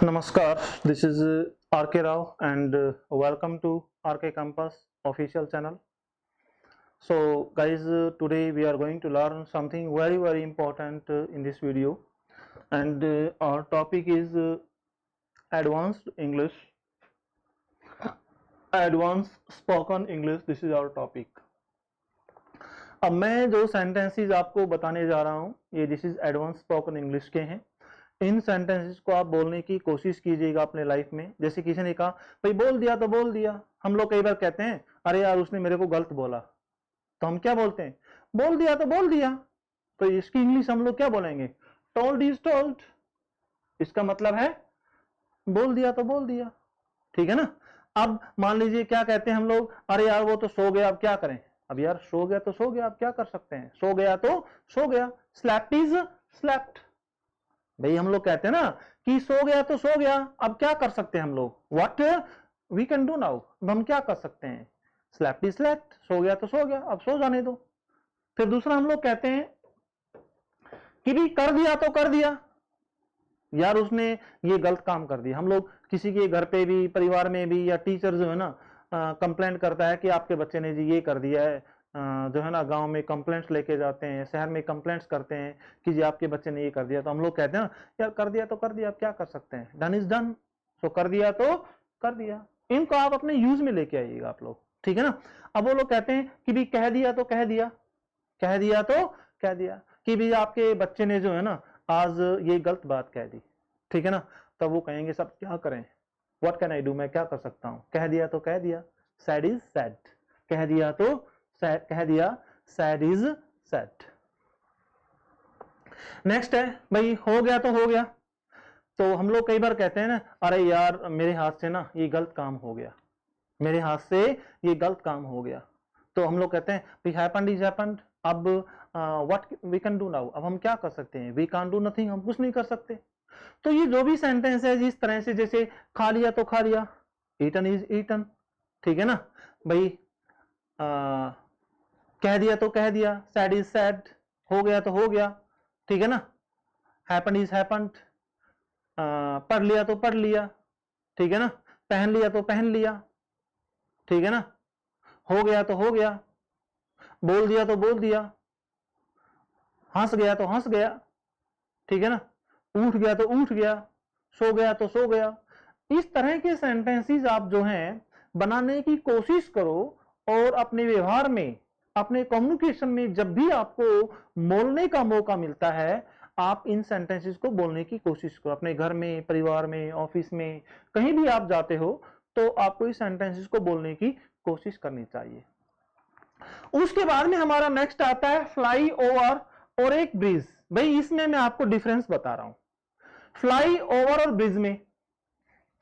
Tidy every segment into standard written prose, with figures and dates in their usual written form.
Namaskar, this is RK Rao and welcome to RK Campus official channel. So guys, today we are going to learn something very important in this video, and our topic is advanced English, advanced spoken English. This is our topic. अब मैं जो sentences आपको बताने जा रहा हूँ ये this is advance spoken English के हैं। इन सेंटेंसेस को आप बोलने की कोशिश कीजिएगा अपने लाइफ में। जैसे किसी ने कहा भाई बोल दिया तो बोल दिया, हम लोग कई बार कहते हैं अरे यार उसने मेरे को गलत बोला, तो हम क्या बोलते हैं बोल दिया तो बोल दिया। तो इसकी इंग्लिश हम लोग क्या बोलेंगे टोल्ड इज टोल्ड। इसका मतलब है बोल दिया तो बोल दिया, ठीक है ना। अब मान लीजिए क्या कहते हैं हम लोग, अरे यार वो तो सो गया अब क्या करें। अब यार सो गया तो सो गया, अब क्या कर सकते हैं, सो गया तो सो गया। Slapped is slapped. भाई हम लोग कहते हैं ना कि सो गया तो सो गया, अब क्या कर सकते हैं हम लोग, what we can do now. अब हम क्या कर सकते हैं, स्लैप्ड इज स्लैप्ड, सो गया तो सो गया, अब सो जाने दो। फिर दूसरा हम लोग कहते हैं कि भी कर दिया तो कर दिया, यार उसने ये गलत काम कर दिया। हम लोग किसी के घर पे भी, परिवार में भी, या टीचर जो है ना कंप्लेंट करता है कि आपके बच्चे ने जी ये कर दिया है, जो है ना गांव में कंप्लेंट्स लेके जाते हैं, शहर में कंप्लेंट्स करते हैं कि जी आपके बच्चे ने ये कर दिया। तो हम लोग कहते हैं ना यार कर दिया तो कर दिया, अब क्या कर सकते हैं, डन इज डन। सो कर दिया तो कर दिया। इनको आप अपने यूज में लेके आइएगा आप लोग, ठीक है ना। अब वो लोग कहते हैं कि भी कह दिया तो कह दिया, कह दिया तो कह दिया कि भी आपके बच्चे ने जो है ना आज ये गलत बात कह दी, ठीक है ना। तब वो कहेंगे सब क्या करें, व्हाट कैन आई डू, मैं क्या कर सकता हूं। कह दिया तो कह दिया, सैड इज सैड, कह दिया तो कह दिया, सैड इज सैड। नेक्स्ट है भाई हो गया तो हो गया। तो हम लोग कई बार कहते हैं ना अरे यार मेरे हाथ से ना ये गलत काम हो गया, मेरे हाथ से ये गलत काम हो गया। तो हम लोग कहते हैं भाई हैपेंड इज हैपेंड। अब what we can do now, अब हम क्या कर सकते हैं, वी कैन डू नथिंग, हम कुछ नहीं कर सकते। तो ये जो भी सेंटेंस है जिस तरह से, जैसे खा लिया तो खा लिया, ईटन इज ईटन, ठीक है ना भाई। कह दिया तो कह दिया, सैड इज सैड, हो गया तो हो गया, ठीक है ना। हैपन इज हैपन्ड, पढ़ लिया तो पढ़ लिया, ठीक है ना। पहन लिया तो पहन लिया, ठीक है ना। हो गया तो हो गया, बोल दिया तो बोल दिया, हंस गया तो हंस गया, ठीक है ना। उठ गया तो उठ गया, सो गया तो सो गया। इस तरह के सेंटेंसेस आप जो हैं बनाने की कोशिश करो, और अपने व्यवहार में, अपने कम्युनिकेशन में जब भी आपको बोलने का मौका मिलता है आप इन सेंटेंसेस को बोलने की कोशिश करो। अपने घर में, परिवार में, ऑफिस में, कहीं भी आप जाते हो तो आपको इस सेंटेंसेस को बोलने की कोशिश करनी चाहिए। उसके बाद में हमारा नेक्स्ट आता है फ्लाई ओवर और एक ब्रिज। भाई इसमें मैं आपको डिफरेंस बता रहा हूं, फ्लाई ओवर और ब्रिज में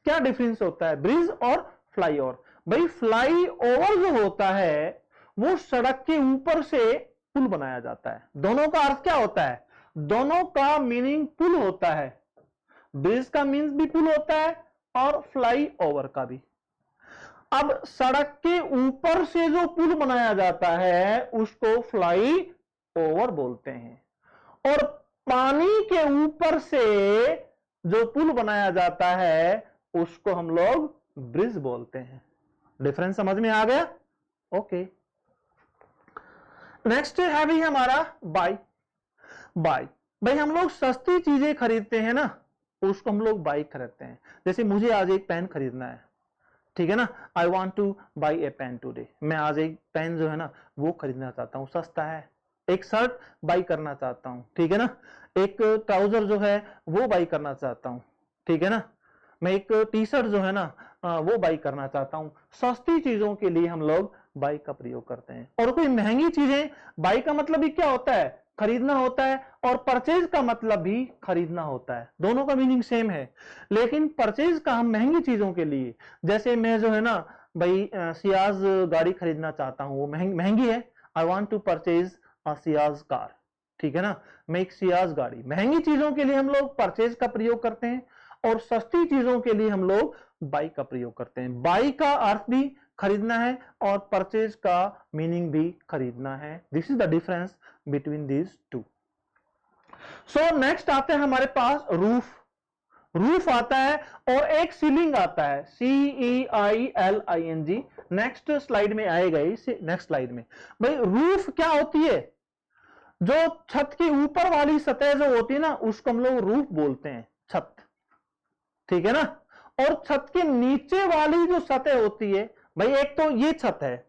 क्या डिफरेंस होता है, ब्रिज और फ्लाई ओवर। भाई फ्लाई ओवर जो होता है वो सड़क के ऊपर से पुल बनाया जाता है। दोनों का अर्थ क्या होता है, दोनों का मीनिंग पुल होता है। ब्रिज का मीन्स भी पुल होता है और फ्लाई ओवर का भी। अब सड़क के ऊपर से जो पुल बनाया जाता है उसको फ्लाई ओवर बोलते हैं, और पानी के ऊपर से जो पुल बनाया जाता है उसको हम लोग ब्रिज बोलते हैं। डिफरेंस समझ में आ गया, ओके। नेक्स्ट है भी हमारा बाय। बाय भाई हम लोग सस्ती चीजें खरीदते हैं ना, उसको हम लोग बाय खरीदते हैं। जैसे मुझे आज एक पेन खरीदना है, ठीक है ना, I want to buy a pen today, मैं आज एक पेन जो है ना वो खरीदना चाहता हूं, सस्ता है। एक शर्ट बाई करना चाहता हूं, ठीक है ना। एक ट्राउजर जो है वो बाई करना चाहता हूं, ठीक है ना। मैं एक टी शर्ट जो है ना वो बाई करना चाहता हूं। सस्ती चीजों के लिए हम लोग बाई का प्रयोग करते हैं। और कोई महंगी चीजें, बाई का मतलब भी क्या होता है, खरीदना होता है, और परचेज का मतलब भी खरीदना होता है। दोनों का मीनिंग सेम है, लेकिन परचेज का हम महंगी चीजों के लिए, जैसे मैं जो है ना भाई सियाज गाड़ी खरीदना चाहता हूं, वो महंगी है, I want to purchase a Ciaz car, ठीक है ना। मैं एक सियाज गाड़ी, महंगी चीजों के लिए हम लोग परचेज का प्रयोग करते हैं, और सस्ती चीजों के लिए हम लोग बाई का प्रयोग करते हैं। बाई का अर्थ भी खरीदना है और परचेज का मीनिंग भी खरीदना है। This is the difference between these two. So next आते हैं हमारे पास रूफ। रूफ आता है और एक सीलिंग आता है, CEILING। नेक्स्ट स्लाइड में आएगा, इसे नेक्स्ट स्लाइड में। भाई रूफ क्या होती है? जो छत की ऊपर वाली सतह जो होती है ना, उसको हम लोग रूफ बोलते हैं, छत, ठीक है ना। और छत के नीचे वाली जो सतह होती है, भाई एक तो ये छत है,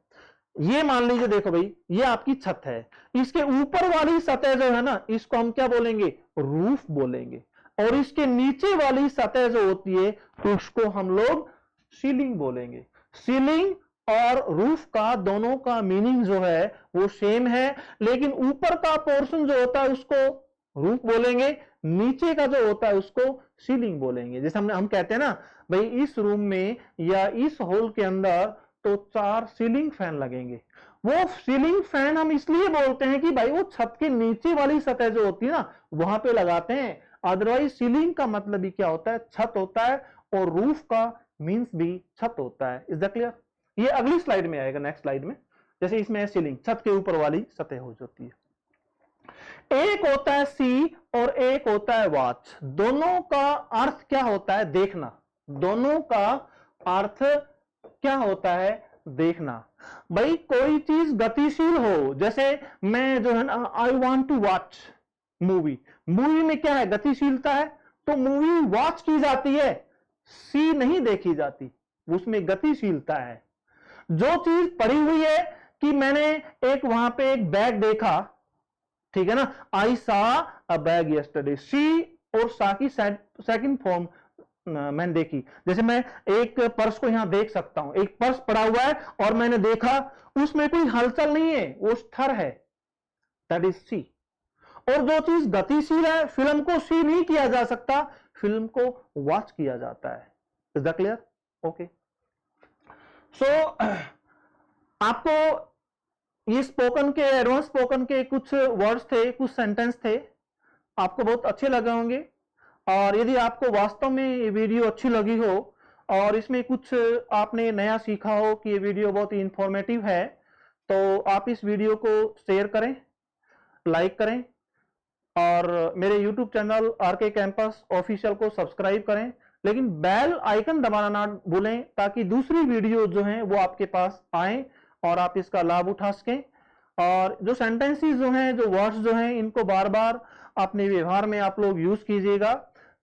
ये मान लीजिए, देखो भाई ये आपकी छत है, इसके ऊपर वाली सतह जो है ना, इसको हम क्या बोलेंगे? रूफ बोलेंगे। और इसके नीचे वाली सतह जो होती है, तो उसको हम लोग सीलिंग बोलेंगे। सीलिंग और रूफ का दोनों का मीनिंग जो है वो सेम है, लेकिन ऊपर का पोर्शन जो होता है उसको रूफ बोलेंगे, नीचे का जो होता है उसको सीलिंग बोलेंगे। जैसे हम कहते हैं ना, भाई इस रूम में या इस हॉल के अंदर तो 4 सीलिंग फैन लगेंगे। वो सीलिंग फैन हम इसलिए बोलते हैं कि भाई वो छत के नीचे वाली सतह जो होती है ना, वहां पे लगाते हैं। अदरवाइज सीलिंग का मतलब भी क्या होता है? छत होता है, और रूफ का मींस भी छत होता है। Is that clear? ये अगली स्लाइड में आएगा, नेक्स्ट स्लाइड में। जैसे इसमें सीलिंग, छत के ऊपर वाली सतह हो जाती है। एक होता है सी और एक होता है वॉच। दोनों का अर्थ क्या होता है? देखना। दोनों का अर्थ क्या होता है? देखना। भाई कोई चीज गतिशील हो, जैसे मैं जो है ना, I want to watch movie. Movie में क्या है? गतिशीलता है, तो मूवी वॉच की जाती है, सी नहीं देखी जाती, उसमें गतिशीलता है। जो चीज पड़ी हुई है कि मैंने एक वहां पे एक बैग देखा, ठीक है ना, आई सा अ बैग यस्टरडे। सी और सा की सेकंड फॉर्म मैंने देखी। जैसे मैं एक पर्स को यहां देख सकता हूं, एक पर्स पड़ा हुआ है और मैंने देखा, उसमें कोई हलचल नहीं है, वो स्थिर है, दैट इज सी। और जो चीज गतिशील है, फिल्म को सी नहीं किया जा सकता, फिल्म को वॉच किया जाता है। Is that clear? ओके। सो आपको ये स्पोकन के, एडवांस स्पोकन के कुछ वर्ड्स थे, कुछ सेंटेंस थे, आपको बहुत अच्छे लगे होंगे। और यदि आपको वास्तव में ये वीडियो अच्छी लगी हो और इसमें कुछ आपने नया सीखा हो कि ये वीडियो बहुत ही इंफॉर्मेटिव है, तो आप इस वीडियो को शेयर करें, लाइक करें, और मेरे YouTube channel RK campus official को सब्सक्राइब करें। लेकिन बेल आइकन दबाना ना भूलें, ताकि दूसरी वीडियो जो हैं वो आपके पास आए और आप इसका लाभ उठा सकें। और जो सेंटेंसेस जो हैं, जो वर्ड्स जो हैं, इनको बार बार अपने व्यवहार में आप लोग यूज कीजिएगा।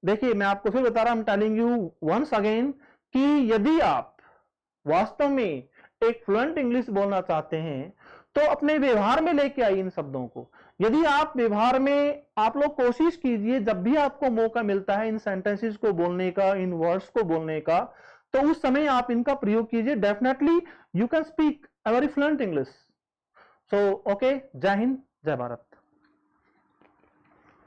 देखिए मैं आपको फिर बता रहा हूं, टेलिंग यू वंस अगेन, कि यदि आप वास्तव में एक फ्लुएंट इंग्लिश बोलना चाहते हैं, तो अपने व्यवहार में लेके आइए इन शब्दों को। यदि आप व्यवहार में, आप लोग कोशिश कीजिए, जब भी आपको मौका मिलता है इन सेंटेंसेस को बोलने का, इन वर्ड्स को बोलने का, तो उस समय आप इनका प्रयोग कीजिए। Definitely you can speak a very fluent English. So okay, जय हिंद, जय भारत।